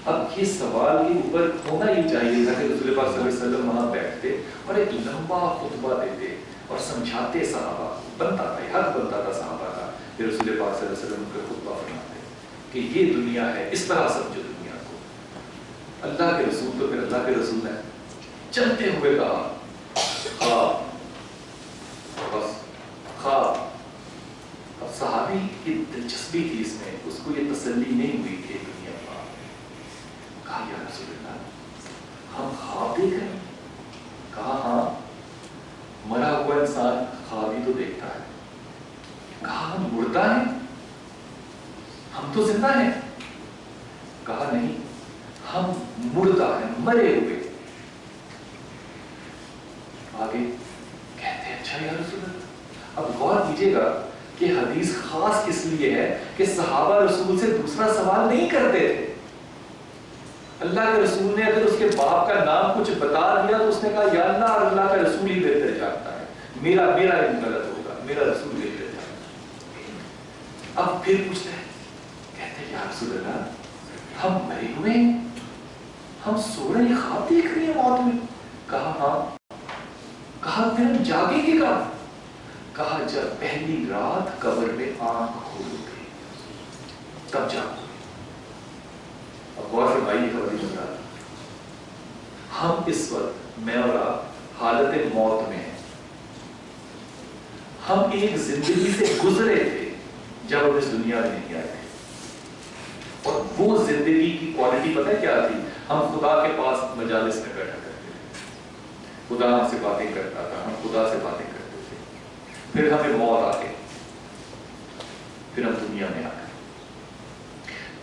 اب یہ سوال کے اوپر ہونا ہی چاہیے تھا کہ رسول پاک صلی اللہ علیہ وسلم وہاں بیٹھتے اور ایک لمبا خطبہ دیتے اور سمجھاتے صحابہ کو، بنتا تھا، حق بنتا تھا صحابہ کا کہ رسول پاک صلی اللہ علیہ وسلم کا خطبہ فرماتے کہ یہ دنیا ہے، اس طرح سمجھو دنیا کو، اللہ کے رسول تو پھر اللہ کے رسول ہے، چلتے ہوئے کہا خواب، بس خواب۔ اب صحابی کی دلچسپی تھی اس میں، اس کو یہ تسلی نہیں ہوئی کہ دنیا خواب، کہا یا رسول اللہ ہم خواب دیکھ رہے ہیں؟ کہا ہاں، مرا ہوا انسان خواب ہی تو دیکھتا ہے۔ کہا ہم مردہ ہیں، ہم تو زندہ ہیں؟ کہا نہیں، ہم مردہ ہیں، مرے ہوئے۔ آگے کہتے ہیں اچھا یا رسول اللہ۔ اب غور کیجیے گا کہ حدیث خاص کس لیے ہے کہ صحابہ رسول سے دوسرا سوال نہیں کرتے تھے۔ اللہ کے رسول نے اگر اس کے باپ کا نام کچھ بتا دیا تو اس نے کہا یا اللہ کا رسول ہی بہتر جانتا ہے، میرا علم غلط ہوگا، میرا رسول بہتر جانتا ہے۔ اب پھر پوچھتے ہیں، کہتے ہیں یا رسول اللہ ہم مرے ہوئے ہیں، ہم سو رہے ہیں، خواب دیکھ رہے ہیں موت میں؟ کہا ہاں۔ کہا پھر ہم جاگیں گے کب؟ کہا جب پہلی رات قبر میں آنکھ کھولو گے تب جاگو۔ اب غور فرمائیے خبری جملہ، ہم اس وقت میں اور آپ حالت موت میں ہیں، ہم ایک زندگی سے گزرے تھے جب ہم اس دنیا میں نہیں آئے تھے، اور وہ زندگی کی کوالٹی پتہ کیا تھی؟ ہم خدا کے پاس مجالس میں بیٹھا کرتے تھے، خدا ہم سے باتیں کرتا تھا، ہم خدا سے باتیں کرتے تھے، پھر ہمیں موت آ گئی، پھر ہم دنیا میں آ گئے،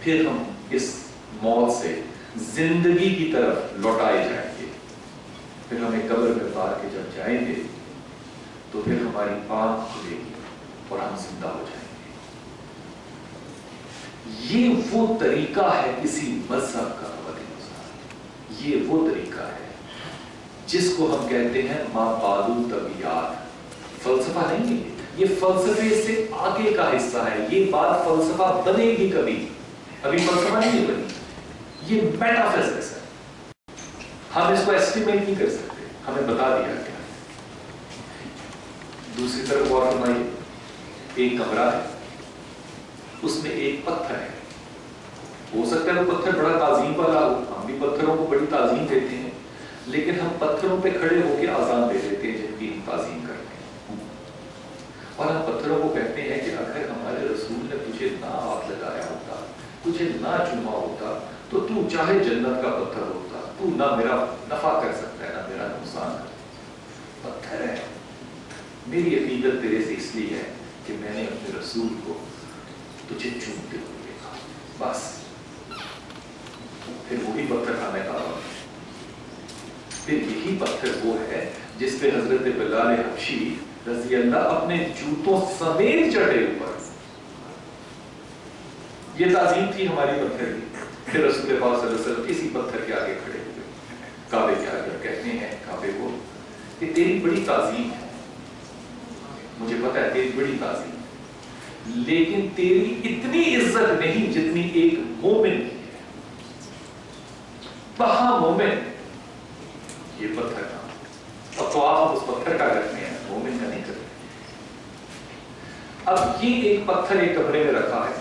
پھر ہم اس موت سے زندگی کی طرف لوٹائے جائیں گے، پھر ہمیں قبر میں اتار کے جب جائیں گے تو پھر ہماری آنکھ کھلے گی اور ہم زندہ ہو جائیں گے۔ یہ وہ طریقہ ہے کسی مذہب کا خبری گزار، یہ وہ طریقہ ہے جس کو ہم کہتے ہیں مابعد الطبیعات۔ فلسفہ نہیں ہے یہ، فلسفے سے آگے کا حصہ ہے، یہ بات فلسفہ بنے گی کبھی، ابھی فلسفہ نہیں بنی، یہ میٹا فزکس ہے، ہم اس کو ایسٹیمیٹ نہیں کر سکتے، ہمیں بتا دیا گیا۔ دوسری طرف غور فرمائیے، ایک کمرہ ہے، اس میں ایک پتھر ہے، ہو سکتا ہے وہ پتھر بڑا تعظیم والا ہو، ہم بھی پتھروں کو بڑی تعظیم دیتے ہیں، لیکن ہم پتھروں پہ کھڑے ہو کے اذان دے دیتے ہیں جن کی ہم تعظیم کرتے ہیں، اور ہم پتھروں کو کہتے ہیں کہ اگر ہمارے رسول نے تجھے نہ ہاتھ لگایا ہوتا، تجھے نہ چوما ہوتا تو تو چاہے جنت کا پتھر ہوتا، تو نہ میرا نفع کر سکتا ہے نہ میرا نقصان کر سکتا ہے، پتھر ہے۔ میری عقیدت تیرے سے اس لیے ہے کہ میں نے اپنے رسول کو تجھے چومتے ہوئے دیکھا، بس۔ پھر وہی پتھر ہمیں کہا، پھر یہی پتھر وہ ہے جس پہ حضرت بلال حبشی رضی اللہ اپنے جوتوں سمیت چڑھے اوپر، یہ تعظیم تھی ہماری پتھر کی۔ پھر رسول پاک صلی اللہ علیہ وسلم اسی پتھر کے آگے کھڑے ہوئے، کعبے کے آگے، کہتے ہیں کعبے کو کہ تیری بڑی تعظیم ہے، مجھے پتا ہے تیری بڑی تعظیم ہے، لیکن تیری اتنی عزت نہیں جتنی ایک مومن کی ہے، بہا مومن یہ پتھر کا، اب تو آپ اس پتھر کا کرتے ہیں، مومن کا نہیں کرتے۔ اب یہ ایک پتھر ایک کمرے میں رکھا ہے،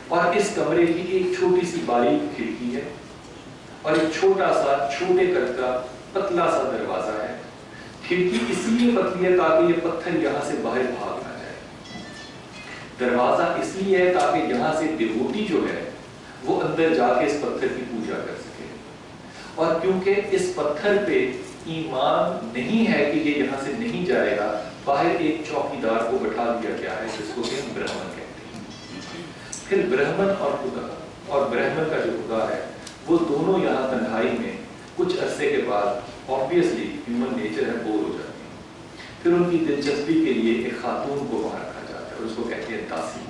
اور اس کمرے کی ایک چھوٹی سی باریک کھڑکی ہے، اور ایک چھوٹا سا چھوٹے قد کا پتلا سا دروازہ ہے۔ کھڑکی اس لیے پتلی ہے تاکہ یہ پتھر یہاں سے باہر بھاگ نہ جائے، دروازہ اس لیے ہے تاکہ یہاں سے دیوتی جو ہے وہ اندر جا کے اس پتھر کی پوجا کر سکے، اور کیونکہ اس پتھر پہ ایمان نہیں ہے کہ یہ یہاں سے نہیں جائے گا، باہر ایک چوکیدار کو بٹھا دیا گیا ہے جس کو کہ ہم برہمن کہتے ہیں۔ پھر برہمن اور خدا، اور برہمن کا جو خدا ہے وہ دونوں یہاں تنہائی میں کچھ عرصے کے بعد obviously ہیومن نیچر ہے، بور ہو جاتی ہے، پھر ان کی دلچسپی کے لیے ایک خاتون کو وہاں رکھا جاتا ہے اور اس کو کہتے ہیں داسی،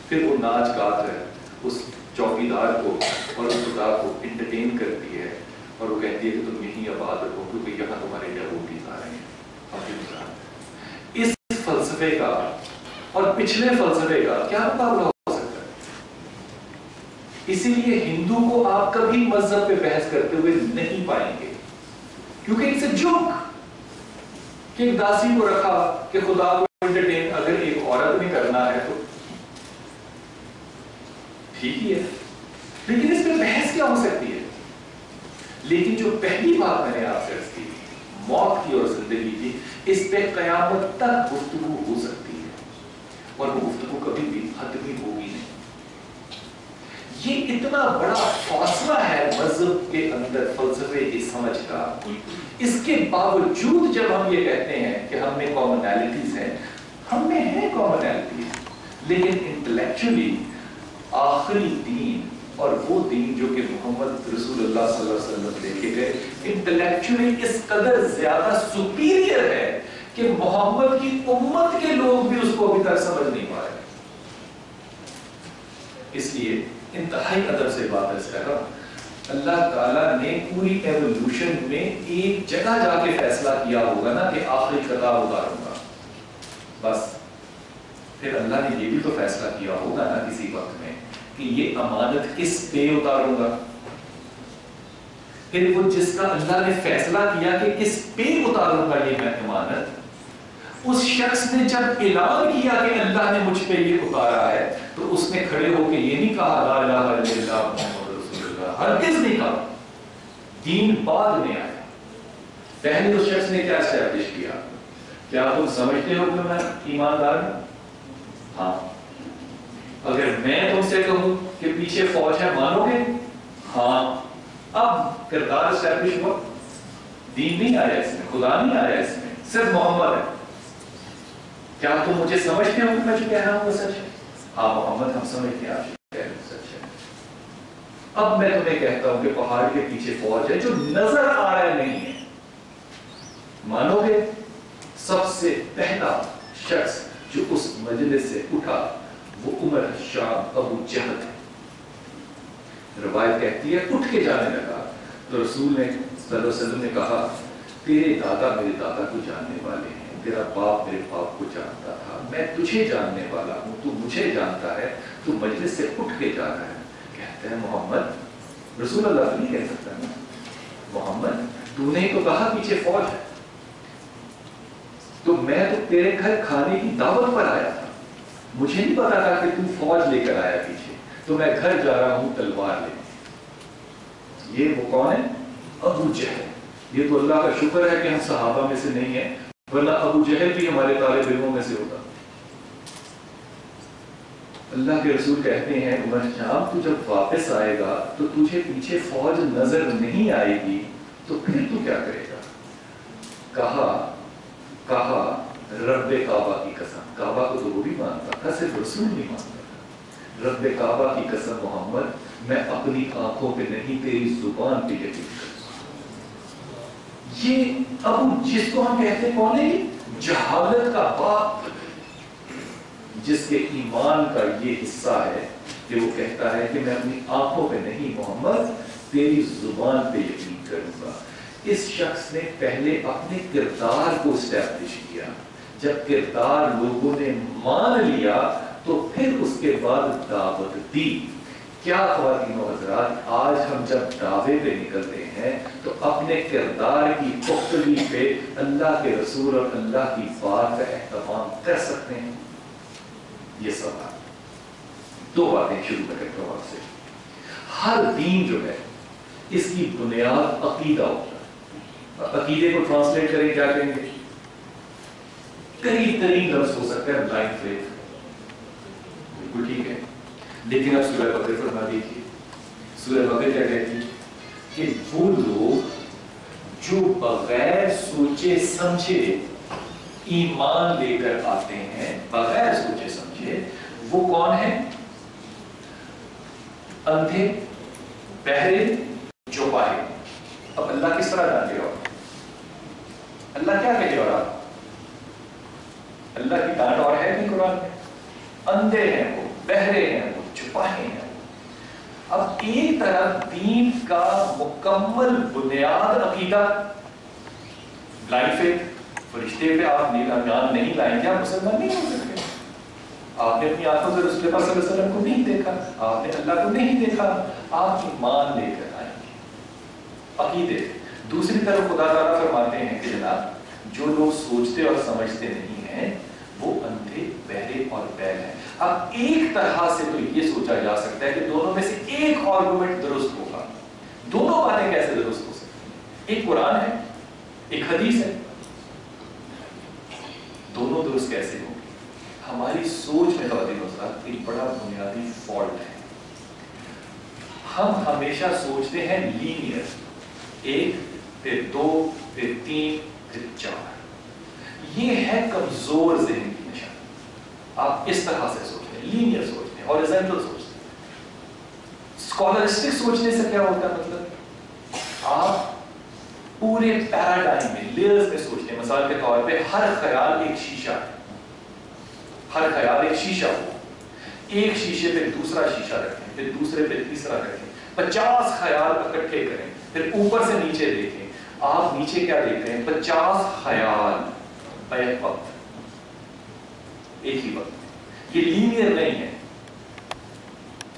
پھر وہ ناچ گا کر اس چوکیدار کو اور اس خدا کو انٹرٹین کرتی ہے، اور وہ کہتی ہے کہ تم یہیں آباد رہو کیونکہ یہاں تمہارے ڈیوٹیز آ رہے ہیں۔ اس فلسفے کا اور پچھلے فلسفے کا کیا مقابلہ ہو سکتا ہے؟ اسی لیے ہندو کو آپ کبھی مذہب پہ بحث کرتے ہوئے نہیں پائیں گے، کیونکہ اٹس اے جوک کہ ایک داسی کو رکھا کہ خدا کو انٹرٹین اگر ایک عورت نے کرنا ہے تو ٹھیک ہی ہے، لیکن اس پہ بحث کیا ہو سکتی ہے؟ لیکن جو پہلی بات میں نے آپ سے عرض کی موت کی اور زندگی کی، اس پہ قیامت تک گفتگو ہو سکتی ہے، اور وہ گفتگو کبھی بھی ختم ہی ہوگی نہیں۔ یہ اتنا بڑا فاصلہ ہے مذہب کے اندر فلسفے کی سمجھ کا، اس کے باوجود جب ہم یہ کہتے ہیں کہ ہم میں کامنالٹیز ہیں، ہم میں ہیں کامنالٹیز، لیکن انٹلیکچولی آخری دین اور وہ دین جو کہ محمد رسول اللہ صلی اللہ علیہ وسلم لے کے گئے، انٹلیکچولی اس قدر زیادہ سپیریئر ہے کہ محمد کی امت کے لوگ بھی اس کو ابھی تک سمجھ نہیں پائے۔ اس لیے انتہائی ادب سے بات عرض کر رہا ہوں، اللہ تعالیٰ نے پوری ایوولوشن میں ایک جگہ جا کے فیصلہ کیا ہوگا نا کہ آخری کتاب اتاروں گا، بس پھر اللہ نے یہ بھی تو فیصلہ کیا ہوگا نا کسی وقت میں کہ یہ امانت کس پہ اتاروں گا، پھر وہ جس کا اللہ نے فیصلہ کیا کہ کس پہ اتاروں گا یہ میں امانت، اس شخص نے جب اعلان کیا کہ اللہ نے مجھ پہ یہ اتارا ہے تو اس نے کھڑے ہو کے یہ نہیں کہا لا الہ الا اللہ محمد رسول اللہ، ہرگز نہیں کہا، دین بعد میں آیا، پہلے اس شخص نے کیا اسٹیبلش کیا؟ کیا تم سمجھتے ہو کہ میں ایماندار ہوں؟ ہاں۔ اگر میں تم سے کہوں کہ پیچھے فوج ہے مانو گے؟ ہاں۔ اب کردار اسٹیبلش ہوا، دین نہیں آیا اس میں، خدا نہیں آیا اس میں، صرف محمد ہے۔ کیا تم مجھے سمجھتے ہو کہ میں جو کہہ رہا ہوں وہ سچ ہے؟ ہاں محمد ہم سمجھتے ہیں آپ جو کہہ رہے ہیں سچ ہے۔ اب میں تمہیں کہتا ہوں کہ پہاڑ کے پیچھے فوج ہے جو نظر آ رہا نہیں ہے، مانو گے؟ سب سے پہلا شخص جو اس مجلس سے اٹھا وہ عمر شام ابو جہل ہے۔ روایت کہتی ہے اٹھ کے جانے لگا تو رسول نے صلی اللہ علیہ وسلم نے کہا تیرے دادا میرے دادا کو جاننے والے ہیں، تیرا باپ میرے باپ کو جانتا تھا، میں تجھے جاننے والا ہوں، تو مجھے جانتا ہے، تو مجلس سے اٹھ کے جا رہا ہے۔ کہتے ہیں محمد، رسول اللہ تو نہیں کہہ سکتا نا، محمد تو نے تو کہا پیچھے فوج ہے، تو میں تو تیرے گھر کھانے کی دعوت پر آیا تھا، مجھے نہیں پتا تھا کہ تو فوج لے کر آیا پیچھے، تو میں گھر جا رہا ہوں تلوار لے۔ یہ وہ کون ہے؟ ابو جہل۔ یہ تو اللہ کا شکر ہے کہ ہم صحابہ میں سے نہیں ہیں، ورنہ ابو جہل بھی ہمارے طالب علموں میں سے ہوتا۔ اللہ کے رسول کہتے ہیں عمر جان تو جب واپس آئے گا تو تجھے پیچھے فوج نظر نہیں آئے گی تو پھر تو کیا کرے گا؟ کہا رب کعبہ کی قسم، کعبہ کو تو وہ بھی مانتا تھا، صرف رسول نہیں مانتا تھا، رب کعبہ کی قسم محمد میں اپنی آنکھوں پہ نہیں تیری زبان پہ یقین کروں۔ یہ ابو جس کو ہم کہتے کون ہے؟ جہالت کا باپ، جس کے ایمان کا یہ حصہ ہے کہ وہ کہتا ہے کہ میں اپنی آنکھوں پہ نہیں محمد تیری زبان پہ یقین کروں گا۔ اس شخص نے پہلے اپنے کردار کو اسٹیبلش کیا، جب کردار لوگوں نے مان لیا تو پھر اس کے بعد دعوت دی۔ کیا خواتین و حضرات، آج ہم جب دعوے پہ نکلتے ہیں تو اپنے کردار کی پختگی پہ اللہ کے رسول اور اللہ کی بات کا اہتمام کر سکتے ہیں؟ یہ سوال، دو باتیں شروع میں کرتا ہوں آپ سے۔ ہر دین جو ہے اس کی بنیاد عقیدہ ہوتا ہے۔ عقیدے کو ٹرانسلیٹ کریں کیا کہیں گے؟ قریب ترین لفظ ہو سکتا ہے بلائنڈ فیتھ، بالکل ٹھیک ہے، لیکن اب سورہ بقرہ فرما دیجیے، سورہ بقرہ کیا کہتی ہے کہ وہ لوگ جو بغیر سوچے سمجھے ایمان لے کر آتے ہیں، بغیر سوچے سمجھے، وہ کون ہیں؟ اندھے، بہرے، چوپائے۔ اب اللہ کس طرح جانتے ہو؟ اللہ کیا کہے اور آپ؟ اللہ کی ڈانٹ اور ہے نہیں قرآن میں؟ اندھے ہیں وہ، بہرے ہیں وہ، چوپائے ہیں۔ اب ایک طرف دین کا مکمل بنیاد عقیدہ، بلائنڈ فیتھ، فرشتے پہ آپ جان نہیں لائیں گے آپ مسلمان نہیں ہو سکتے۔ आपने अपनी आंखों से रसूल पाक सल्लल्लाहु अलैहि वसल्लम को नहीं देखा, आपने अल्लाह को नहीं देखा, आप ईमान लेकर आएंगे, अकीदे। दूसरी तरफ खुदा ताला फरमाते हैं कि जनाब जो लोग सोचते और समझते नहीं हैं वो अंधे, बहरे और बैल हैं। अब एक तरह से तो ये सोचा जा सकता है कि दोनों में से एक आर्गुमेंट दुरुस्त होगा। दोनों बातें कैसे दुरुस्त हो सकती हैं? एक कुरान है, एक हदीस है, दोनों दुरुस्त कैसे होंगे? हमारी सोच में ख़वातीन एक बड़ा बुनियादी फॉल्ट है। हम हमेशा सोचते हैं लीनियर, एक फिर दो फिर तीन फिर चार। ये है कमजोर ज़हन की निशानी। आप इस तरह से सोचते हैं, लीनियर सोचते हैं, हॉरिजॉन्टल सोचते हैं। स्कॉलरिस्टिक सोचने से क्या होता है? मतलब आप पूरे पैराडाइम में, लेयर्स में सोचते हैं। मिसाल के तौर पे हर ख्याल एक शीशा है, हर ख्याल एक शीशा हो। एक शीशे पे दूसरा शीशा रखें, फिर दूसरे पे तीसरा रखें, 50 ख्याल इकट्ठे करें, फिर ऊपर से नीचे देखें। आप नीचे क्या देख रहे हैं? 50 ख्याल एक वक्त, एक ही वक्त। ये लीनियर नहीं है,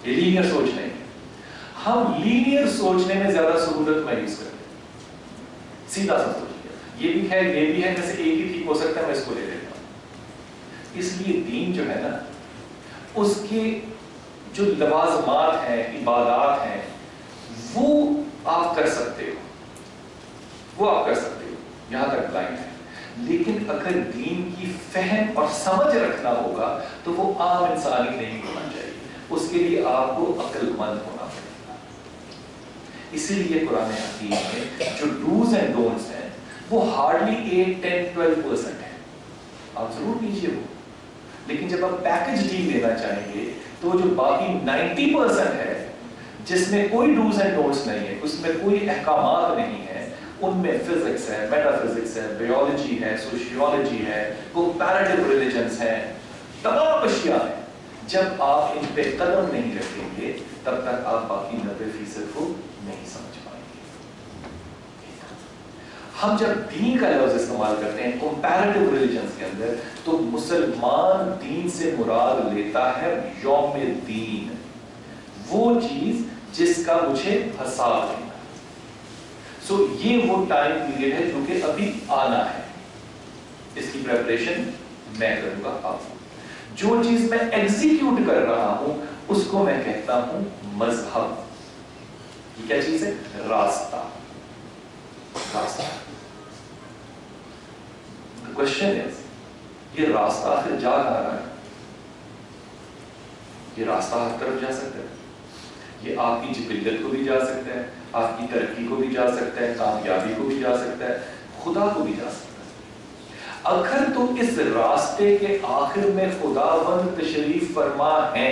ये लीनियर सोच नहीं है। हम लीनियर सोचने में ज्यादा सहूलत महसूस करते हैं। सीधा सा सोच लिया, ये भी है, ये भी है, में से एक ही ठीक हो सकता है, मैं इसको ले लेता हूं। इसलिए दीन जो है ना, उसके जो लवाजमात हैं, इबादत हैं, वो आप कर सकते हो, वो आप कर सकते हो, यहां तक ब्लाइंड है। लेकिन अगर दीन की फहम और समझ रखना होगा तो वो आम इंसान ही नहीं होना चाहिए, उसके लिए आपको अक्लमंद होना पड़ेगा। इसीलिए कुरान हकीम में जो डूज एंड डोंट्स हैं वो हार्डली 8, 10, 12% है। आप जरूर कीजिए वो, लेकिन जब आप पैकेज डील लेना चाहेंगे तो जो बाकी 90% है जिसमें कोई डूज एंड डोंट्स नहीं है, उसमें कोई अहकामात नहीं है, उनमें फिजिक्स है, मेटाफिजिक्स है, बायोलॉजी है, सोशियोलॉजी है, कंपैरेटिव रिलीजन्स है, तमाम अशिया है। जब आप इन पे कदम नहीं रखेंगे तब तक आप बाकी 90% को नहीं समझ पाएंगे। हम जब दीन का लफ्ज इस्तेमाल करते हैं कंपैरेटिव रिलीजन्स के अंदर, तो मुसलमान दीन से मुराद लेता है यौम दीन, वो चीज जिसका मुझे हिसाब देना। सो ये वो टाइम पीरियड है जो कि अभी आना है, इसकी प्रेपरेशन मैं करूंगा आपको। जो चीज मैं एग्जीक्यूट कर रहा हूं उसको मैं कहता हूं मजहब। ये क्या चीज है? रास्ता, रास्ता। क्वेश्चन इज, ये रास्ता आखिर जा कहां रहा है? ये रास्ता हर तरफ जा सकता है। ये आपकी जिबिल्लत को भी जा सकता है, आपकी तरक्की को भी जा सकता है, कामयाबी को भी जा सकता है, खुदा को भी जा सकता है। अगर तो इस रास्ते के आखिर में खुदावंद तशरीफ फरमा है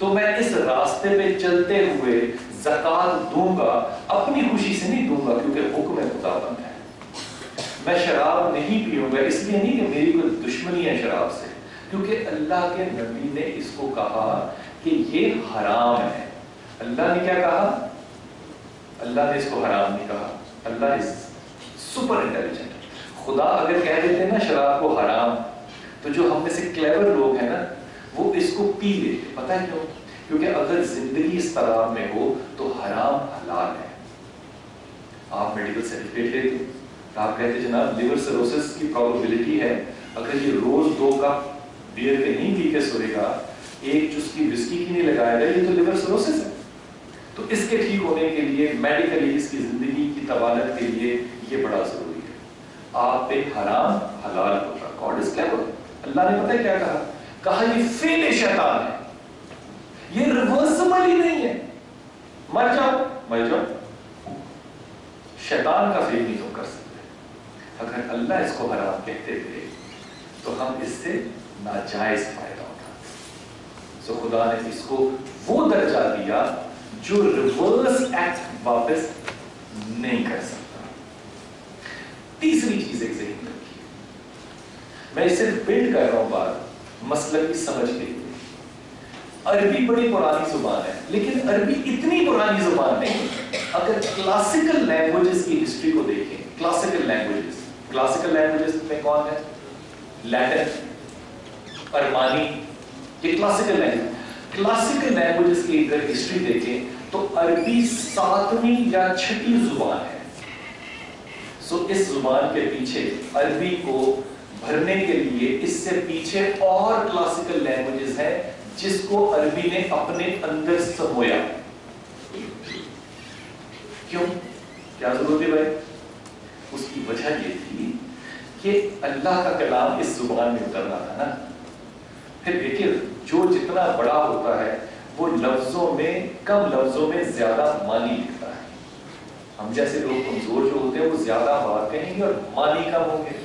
तो मैं इस रास्ते पे चलते हुए ज़कात दूंगा, अपनी खुशी से नहीं दूंगा क्योंकि हुक्म खुदावंद है। मैं शराब नहीं पीऊंगा इसलिए नहीं कि मेरी कोई दुश्मनी है शराब से, क्योंकि अल्लाह के नबी ने इसको कहा कि ये हराम है। अल्लाह ने क्या कहा? अल्लाह ने इसको हराम नहीं कहा। अल्लाह इज सुपर इंटेलिजेंट। खुदा अगर कह देते ना शराब को हराम, तो जो हम में से क्लेवर लोग हैं ना वो इसको पी लेते। पता है क्यों? क्योंकि अगर जिंदगी इस तरह में हो तो हराम हलाल है। आप मेडिकल सर्टिफिकेट लेते, तो आप कहते जनाब लिवर सिरोसिस की प्रोबेबिलिटी है, अगर ये रोज 2 कप बियर के नहीं पी के सोएगा, एक चुस्की विस्की की नहीं लगाएगा, ये तो लिवर सिरोसिस है। तो इसके ठीक होने के लिए मेडिकली इसकी जिंदगी की तवालत के लिए ये बड़ा जरूरी है। आप पे हराम हलाल होगा। God is clever. अल्लाह ने पता है क्या कहा? कहा ये फेल शैतान है, ये रिवर्सिबल ही नहीं है। मर जाओ, मर जाओ, शैतान का फेल नहीं तुम कर सकते। अगर अल्लाह इसको हराम कहते थे तो हम इससे नाजायज फायदा उठाते। सो खुदा ने इसको वो दर्जा दिया जो रिवर्स एक्ट वापस नहीं कर सकता। तीसरी चीज एक ज़हन रखिए, मैं सिर्फ बिल्ड कर रहा हूं बात मसले की समझ के लिए। अरबी बड़ी पुरानी जुबान है, लेकिन अरबी इतनी पुरानी जुबान नहीं। अगर क्लासिकल लैंग्वेजेस की हिस्ट्री को देखें, क्लासिकल लैंग्वेजेस में कौन है? लैटिन, अरमानी, ये क्लासिकल लैंग्वेज। क्लासिकल लैंग्वेजेस की अगर हिस्ट्री देखें तो अरबी 7वीं या 6ठी जुबान है। सो इस जुबान के पीछे अरबी को भरने के लिए इससे पीछे और क्लासिकल लैंग्वेजेस हैं जिसको अरबी ने अपने अंदर समोया। क्यों, क्या जरूरत है भाई? उसकी वजह ये थी कि अल्लाह का कलाम इस जुबान में उतरना था ना। फिर देखिए, जो जितना बड़ा होता है वो लफ्जों में, कम लफ्जों में ज्यादा मानी लिखता है। हम जैसे लोग कमजोर जो होते हैं वो ज्यादा बात कहेंगे और मानी कम होंगे।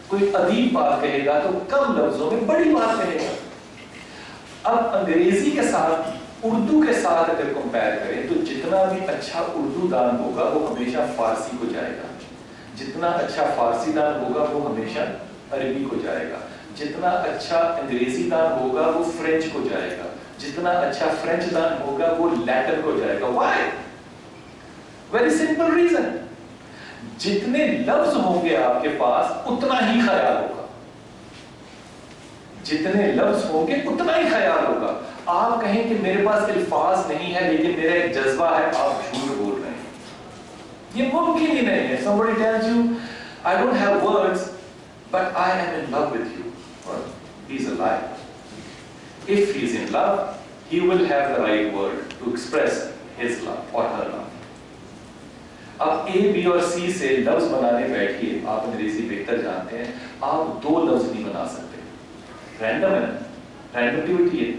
कोई अदीब बात कहेगा तो कम लफ्जों में बड़ी बात कहेगा। अब अंग्रेजी के साथ उर्दू के साथ अगर कंपेयर करें तो जितना भी अच्छा उर्दू दान होगा वो हमेशा फारसी को जाएगा, जितना अच्छा फारसी दान होगा वो हमेशा अरबी को जाएगा, जितना अच्छा अंग्रेजी दान होगा वो फ्रेंच को जाएगा, जितना अच्छा फ्रेंच दान होगा वो लैटिन को जाएगा। व्हाई? वेरी सिंपल रीजन, जितने लफ्ज होंगे आपके पास उतना ही ख्याल होगा, जितने लफ्ज होंगे उतना ही ख्याल होगा। आप कहें कि मेरे पास अल्फाज नहीं है लेकिन मेरा एक जज्बा है, आप झूठ बोल रहे हैं, ये मुमकिन ही नहीं है। somebody tells you I don't have words but I am in love with you, well, he's a liar. If he's in love he will have the right word to express his love or her love. अब A, B और C से लफ्ज बनाने बैठिए, आप अंग्रेजी बेहतर जानते हैं, आप दो लफ्ज नहीं बना सकते, रैंडम है, रैंडमिटी है।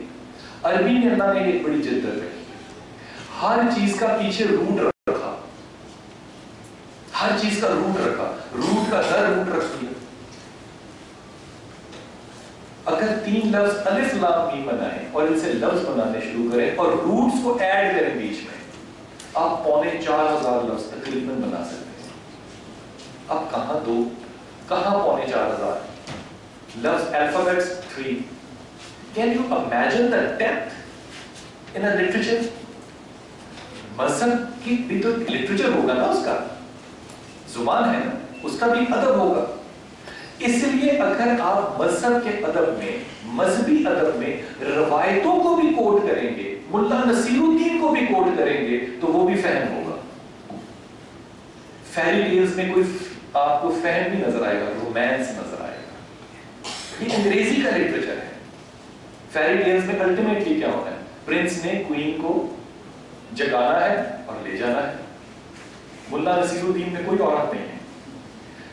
अरबी में अल्लाह ने एक बड़ी जिद्दत रखी, हर चीज का पीछे रूट रखा, हर चीज का रूट रखा, रूट का दर रूट रख दिया। अगर 3 लफ्ज अलिफ लाम मीम बनाएं और इनसे लफ्ज बनाने शुरू करें और रूट्स को ऐड करें बीच में, आप 4500 लफ्ज तकरीबन बना सकते हैं। अब कहां 2, कहां 4500 लफ्ज, alphabets 3। Can you imagine the depth in a literature? मज़हब की भी तो लिटरेचर होगा ना, उसका जुबान है ना, उसका भी अदब होगा। इसलिए अगर आप मज़हब के अदब में, मजहबी अदब में रवायतों को भी कोट करेंगे, मुल्ला नसीरुद्दीन को भी कोट करेंगे, तो वो भी फहम होगा। फेरी टेल्स में कोई आपको फहम भी नजर आएगा, रोमांस नजर आएगा। ये अंग्रेजी का लिटरेचर है। फेरी टेल्स में अल्टीमेटली क्या होता है? प्रिंस ने क्वीन को जगाना है और ले जाना है। मुल्ला नसीरुद्दीन में कोई औरत नहीं है,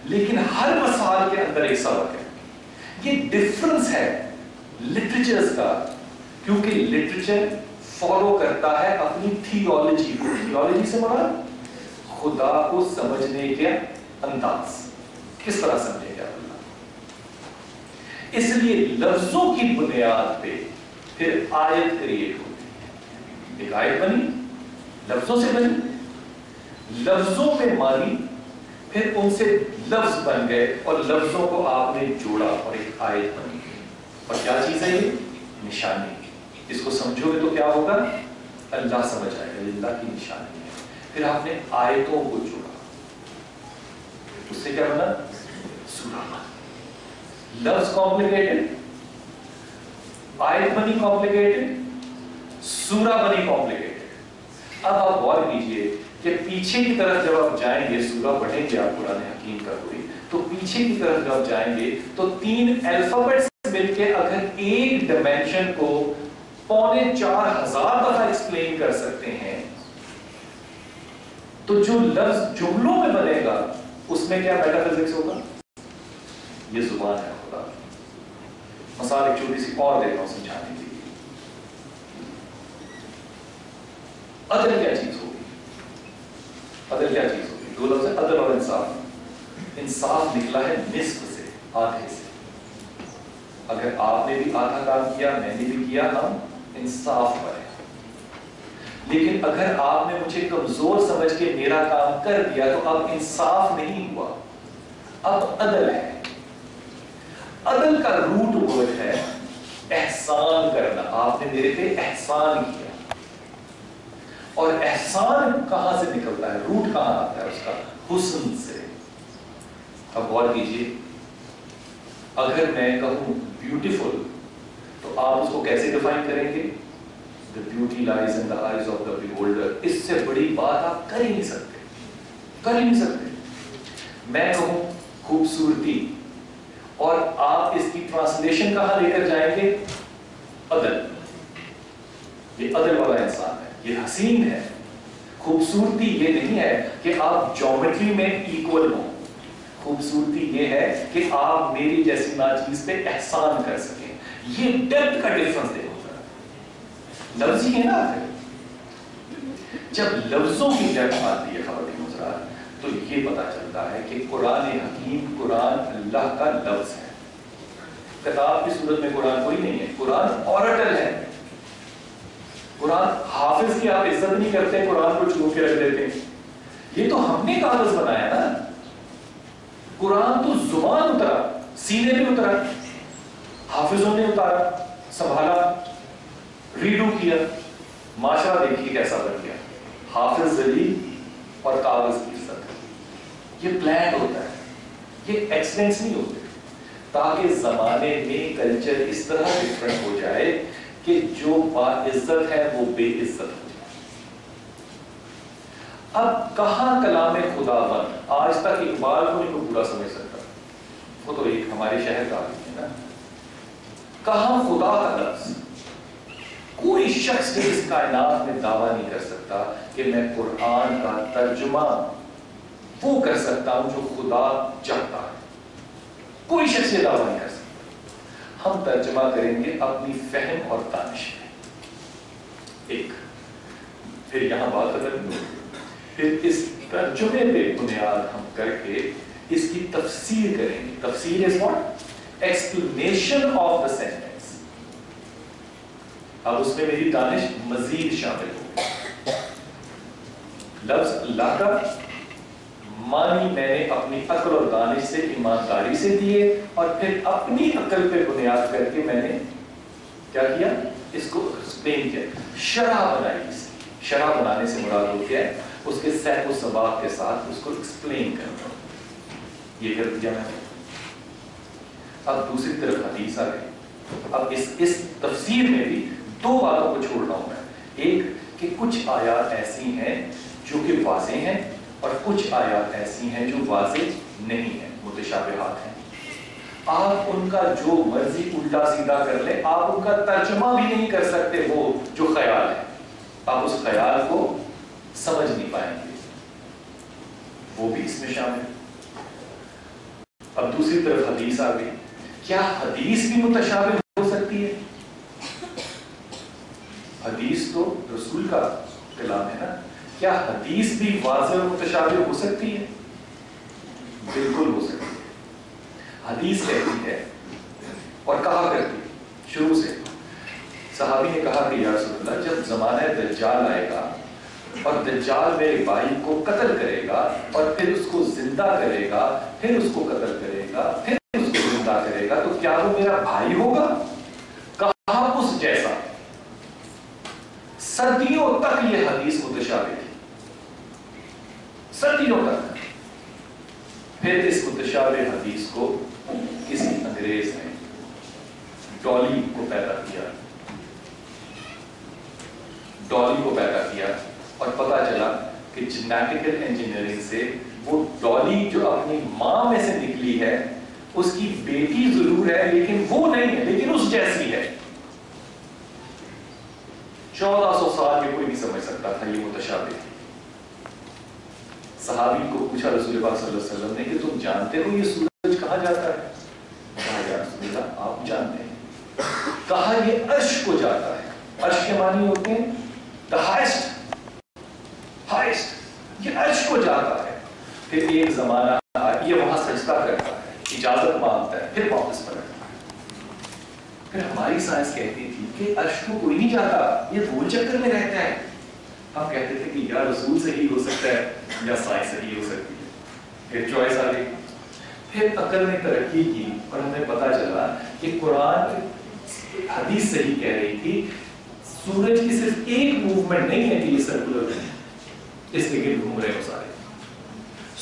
लेकिन हर मसाल के अंदर एक सबक है। ये डिफरेंस है लिटरेचर्स का, क्योंकि लिटरेचर फॉलो करता है अपनी थियोलॉजी को। थियोलॉजी से मुराद खुदा को समझने के अंदाज, किस तरह समझेगा अल्लाह। इसलिए लफ्जों की बुनियाद पे फिर आयत क्रिएट होती है। एक आयत बनी, लफ्जों से बनी, लफ्जों में मानी, फिर उनसे लफ्ज बन गए और लफ्जों को आपने जोड़ा और एक आयत बनी। और क्या चीज है ये? निशानी। इसको समझोगे तो क्या होगा? अल्लाह समझ आएगा, अल्लाह की निशानी है। फिर आपने आयतों को जोड़ा, उससे क्या बना? सूरा बना। लफ्ज कॉम्प्लिकेटेड, आयत बनी कॉम्प्लिकेटेड, सूरा बनी कॉम्प्लिकेटेड। अब आप गौर कीजिए कि पीछे की तरफ जब आप जाएंगे, सूरा पढ़ेंगे आप कुरान हकीम का कोई, तो पीछे की तरफ जब जाएंगे तो 3 अल्फाबेट्स मिलके अगर एक डायमेंशन को 4500 दफा एक्सप्लेन कर सकते हैं, तो जो लफ्ज जुमलों में बनेगा उसमें क्या मेटाफिजिक्स होगा? ये जुबान है खुदा। मसाल एक छोटी सी और देता हूं समझाने के लिए। अदल क्या चीज होगी? अदल क्या चीज होगी? 2 लफ्ज है, अदल और इंसाफ। इंसाफ निकला है निस्फ से, आधे से। अगर आपने भी आधा काम किया, मैंने भी किया, हम इंसाफ पर है। लेकिन अगर आपने मुझे कमजोर समझ के मेरा काम कर दिया तो अब इंसाफ नहीं हुआ, अब अदल है। अदल का रूट वर्ड है एहसान करना। आपने मेरे पे एहसान किया, और एहसान कहां से निकलता है? रूट कहां आता है उसका? हुस्न से। अब गौर कीजिए, अगर मैं कहूं ब्यूटीफुल तो आप उसको कैसे डिफाइन करेंगे? The beauty lies in the eyes of the beholder. इससे बड़ी बात आप कर ही नहीं सकते, कर ही नहीं सकते। मैं कहूं खूबसूरती, और आप इसकी ट्रांसलेशन कहां लेकर जाएंगे? अदल। ये अदल वाला इंसान है, ये हसीन है। खूबसूरती ये नहीं है कि आप ज्योमेट्री में इक्वल हो, खूबसूरती ये है कि आप मेरी जैसी नाचीज पे एहसान कर सकें। ये डेप्थ का डिफरेंस देखो, लफ्ज ही है ना। जब लफ्जों की डेप्थ आती है ख़वातीन हज़रात, तो ये पता चलता है कि कुरान हकीम, कुरान अल्लाह का लफ्ज है। किताब की सूरत में कुरान कोई नहीं है, कुरान ऑरेटल है। कुरान हाफिज की आप इज्जत नहीं करते, कुरान को छू के रख देते हैं। ये तो हमने कागज बनाया ना, कुरान तो जुबान उतरा, सीने में उतरा, हाफिजों ने उतारा, संभाला, रीडू किया, माशरा देखिए कैसा बन गया। हाफिज जलील और कागज की इज्जत। ये प्लान होता है, ये एक्सीडेंट्स नहीं होते, ताकि जमाने में कल्चर इस तरह डिफरेंट हो जाए कि जो बाइज्जत है वो बेइज्जत हो जाए। अब कहां कलाम खुदावंद, आज तक इकबाल को नहीं पूरा समझ सकता, वो तो एक हमारे शहर का आदमी है ना। कहां खुदा का लफ्ज? कोई शख्स इस कायनात में दावा नहीं कर सकता कि मैं कुरान का तर्जुमा वो कर सकता हूं जो खुदा चाहता है। कोई शख्स ये दावा नहीं कर सकता। हम तर्जुमा करेंगे अपनी फहम और दानिश में। एक फिर यहां बात खत्म, फिर इस तर्जुमे पे बुनियाद हम करके इसकी तफसीर करेंगे। तफसीर is what? Explanation of the sentence. अब उसमें मेरी दानिश मजीद शामिल हो। लफ्ज अल्लाह का मानी मैंने अपनी अक्ल और दानिश से, ईमानदारी से दिए, और फिर अपनी अक्ल पे बुनियाद करके मैंने क्या किया? इसको एक्सप्लेन किया, शरह बनाई। इसकी शरह बनाने से मुराद होती है उसके सहब सबाब के साथ उसको एक्सप्लेन करना। ये कर दिया मैंने। अब दूसरी तरफ हदीस आ गई। अब इस तफसीर में भी दो बातों को छोड़ रहा हूं मैं। एक कि कुछ आयात ऐसी हैं जो कि वाज़े हैं, और कुछ आयात ऐसी हैं जो वाज़े नहीं है, मुतशाबिहात हैं। आप उनका जो मर्जी उल्टा सीधा कर ले, आप उनका तर्जुमा भी नहीं कर सकते। वो जो ख्याल है, आप उस ख्याल को समझ नहीं पाएंगे, वो भी इसमें शामिल। अब दूसरी तरफ हदीस आ गई। क्या हदीस भी मुतशाबिह हो सकती है? हदीस तो रसूल का कलाम है ना। क्या हदीस भी वाज़ेह और मुतशाबिह हो सकती है? बिल्कुल हो सकती है। हदीस कहती है और कहा करती है शुरू से। सहाबी ने कहा कि या रसूलल्लाह, जब ज़माना दज्जाल आएगा और दज्जाल मेरे भाई को कत्ल करेगा और फिर उसको जिंदा करेगा, फिर उसको कत्ल करेगा, फिर उसको जिंदा करेगा, तो क्या वो मेरा भाई होगा? कहा उस जैसा। सदियों तक ये हदीस मुतशाबिह थी, सदियों तक। फिर इस मुतशाबिह हदीस को किसी अंग्रेज ने डॉली को पैदा किया, डॉली को पैदा किया, और पता चला कि जेनेटिकल इंजीनियरिंग से वो डॉली जो अपनी मां में से निकली है उसकी बेटी जरूर है, लेकिन वो नहीं है, लेकिन उस जैसी है। 1400 साल में कोई नहीं समझ सकता था ये मुतशाबिह। सहाबी को पूछा रसूल पाक सल्लल्लाहु अलैहि वसल्लम ने कि तुम जानते हो ये सूरज कहां जाता है? कहा या रसूल अल्लाह, आप जानते हैं। कहा ये अर्श को जाता है। अर्श के मानी होते हैं द हाईएस्ट, हाईएस्ट। ये अर्श को जाता है। फिर एक जमाना ये वहां सजदा करता है, इजाजत मांगता है, फिर वापस पलटता है। फिर हमारी साइंस कहती थी कि अर्श को कोई नहीं जाता, ये गोल चक्कर में रहता है। हम कहते थे कि या रसूल सही हो सकता है या साइंस सही हो सकती है। फिर चॉइस आ गई। फिर अकल ने तरक्की की और हमें पता चला कि कुरान हदीस सही कह रही थी, सूरज की सिर्फ एक मूवमेंट नहीं है कि ये सर्कुलर है, इसके गिर्द घूम रहे हो सारे,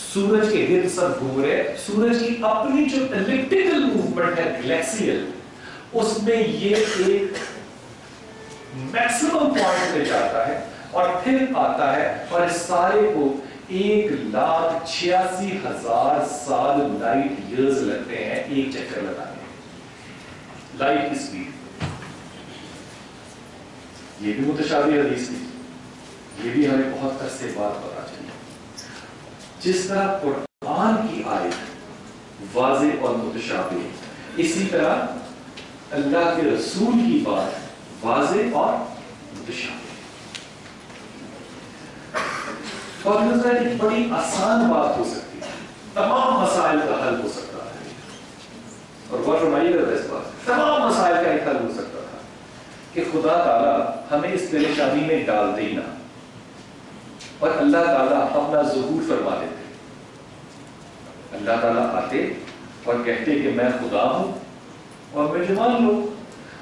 सूरज के गिर्द सब घूम रहे। सूरज की अपनी जो इलिप्टिकल मूवमेंट है, गैलेक्सियल, اس میں یہ ایک میکسیمم پوائنٹ پہ جاتا ہے اور پھر آتا ہے اور اس سارے کو 1,86,000 سال لائٹ ایئرز لگتے ہیں ایک چکر لگانے میں، لائٹ کی سپیڈ۔ یہ بھی متشابہ حدیث تھی، یہ بھی ہمیں بہت عرصے بعد پتا چلی۔ جس طرح قرآن کی آیت واضح اور متشابہ، اسی طرح اللہ کے رسول کی بات واضح اور متشابہ۔ اور ایک بڑی آسان بات ہو سکتی ہے، تمام مسائل کا حل ہو سکتا ہے، اور غور فرمائیے گا اس بات، تمام مسائل کا ایک حل ہو سکتا تھا کہ خدا تعالیٰ ہمیں اس پریشانی میں ڈالتے ہی نہ، اور اللہ تعالیٰ اپنا ظہور فرما دیتے۔ اللہ تعالیٰ آتے اور کہتے کہ میں خدا ہوں اور مجھے مان لو۔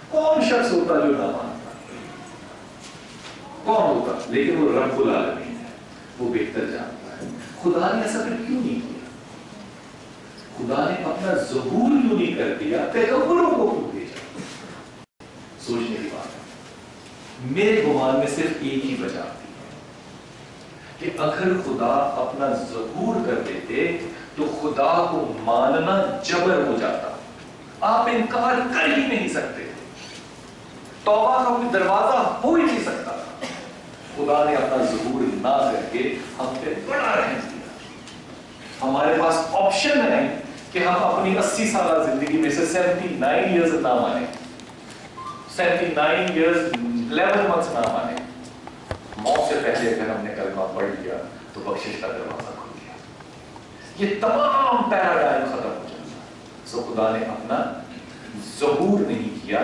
کون شخص ہوتا جو نہ مانتا؟ کون ہوتا؟ لیکن وہ رب العالمین ہے، وہ بہتر جانتا ہے۔ خدا نے ایسا پھر کیوں نہیں کیا؟ خدا نے اپنا ظہور کیوں نہیں کر دیا؟ پیغمبروں کو کیوں بھیجا؟ سوچنے کی بات ہے۔ میرے گمان میں صرف ایک ہی وجہ آتی ہے کہ اگر خدا اپنا ظہور کر دیتے تو خدا کو ماننا جبر ہو جاتا، آپ انکار کر ہی نہیں سکتے، توبہ کا کوئی دروازہ ہو ہی نہیں سکتا۔ خدا نے اپنا ظہور نہ کر کے ہم پہ بڑا رحم کیا۔ ہمارے پاس آپشن ہے کہ ہم اپنی 80 سالہ زندگی میں سے 79 ایئرز نہ مانیں، 79 ایئرز 11 منتھس نہ مانیں۔ موت سے پہلے اگر ہم نے کلمہ پڑھ لیا تو بخشش کا دروازہ کھل گیا، یہ تمام پیراڈائم ختم ہو جاتا۔ سو خدا نے اپنا ظہور نہیں کیا،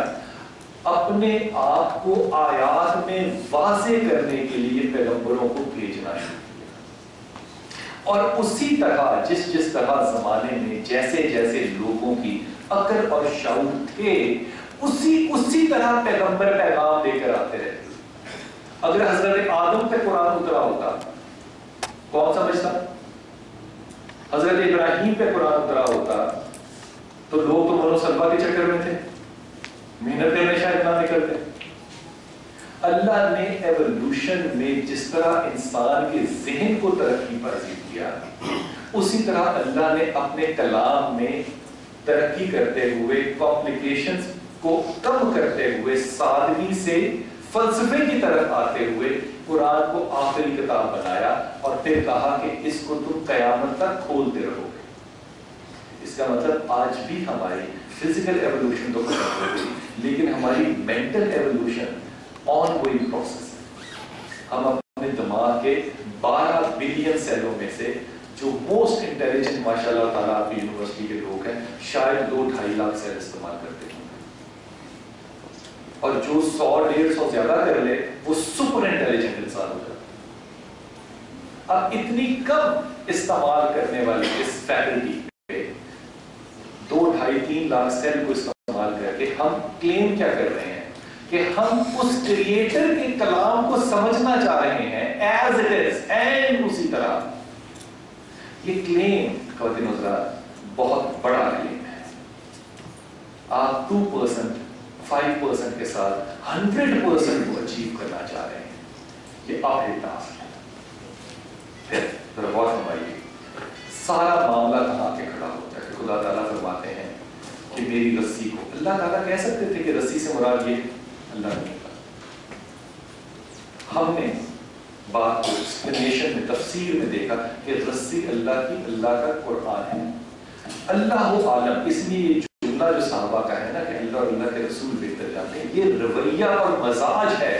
اپنے آپ کو آیات میں واضح کرنے کے لیے پیغمبروں کو بھیجنا شروع کیا۔ اور اسی طرح جس طرح زمانے میں جیسے جیسے لوگوں کی عقل اور شعور تھے، اسی طرح پیغمبر پیغام لے کر آتے رہتے۔ اگر حضرت آدم پہ قرآن اترا ہوتا کون سمجھتا؟ حضرت ابراہیم پہ قرآن اترا ہوتا تو لوگ تو منو سلوا کے چکر میں تھے، محنتیں میں شاید نہ نکلتے۔ اللہ نے ایوولوشن میں جس طرح انسان کے ذہن کو ترقی پذیر کیا، اسی طرح اللہ نے اپنے کلام میں ترقی کرتے ہوئے، کمپلیکیشنز کو کم کرتے ہوئے، سادگی سے فلسفے کی طرف آتے ہوئے قرآن کو آخری کتاب بنایا اور پھر کہا کہ اس کو تم قیامت تک کھولتے رہو گے۔ اس کا مطلب آج بھی ہماری فزیکل ایوولوشن تو ختم ہو گئی، لیکن ہماری mental evolution on going process ہے۔ ہم اپنے دماغ کے 12 بلین سیلوں میں سے جو موسٹ انٹیلیجنٹ ماشاء اللہ تعالیٰ آپ کی یونیورسٹی کے لوگ ہیں، شاید 2-2.5 لاکھ سیل استعمال کرتے ہیں، اور جو 100-150 زیادہ کر لے وہ سپر انٹیلیجنٹ انسان ہو جاتا ہے۔ اب اتنی کم استعمال کرنے والی اس فیکلٹی پہ 2-2.5-3 لاکھ سیل کو استعمال کر کے ہم کلیم کیا کر رہے ہیں کہ ہم اس کریٹر کے کلام کو سمجھنا چاہ رہے ہیں ایز اٹ از، اینڈ اسی طرح یہ کلیم قوت نظرات بہت بڑا کلیم ہے۔ آپ 2%، 5% کے ساتھ 100% کو اچیو کرنا چاہ رہے ہیں، یہ آپ کے ٹاسک ہے۔ پھر غور فرمائیے، سارا معاملہ کہاں کے کھڑا ہوتا ہے کہ خدا تعالیٰ فرماتے ہیں کہ میری رسی کو، اللہ تعالیٰ کہہ سکتے تھے کہ رسی سے مراد یہ، اللہ نے کہا۔ ہم نے بات کو ایکسپلینیشن میں، تفسیر میں دیکھا کہ رسی اللہ کی، اللہ کا قرآن ہے۔ اللہ عالم، اس لیے یہ جملہ جو صحابہ کا ہے نا کہ اللہ اور اللہ کے رسول بہتر جانتے ہیں، یہ رویہ اور مزاج ہے،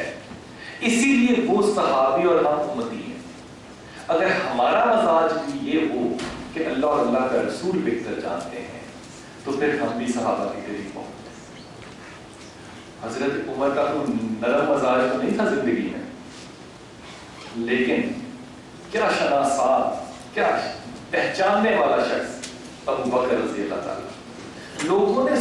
اسی لیے وہ صحابی اور ہم امتی ہیں۔ اگر ہمارا مزاج بھی یہ ہو کہ اللہ اور اللہ کا رسول بہتر جانتے ہیں تو پھر ہم بھی صحابہ کے قریب پہنچتے۔ حضرت عمر کا تو نرم مزاج تو نہیں تھا زندگی میں، لیکن کیا شناسا، کیا پہچاننے والا شخص ابو بکر رضی اللہ تعالیٰ۔ لوگوں نے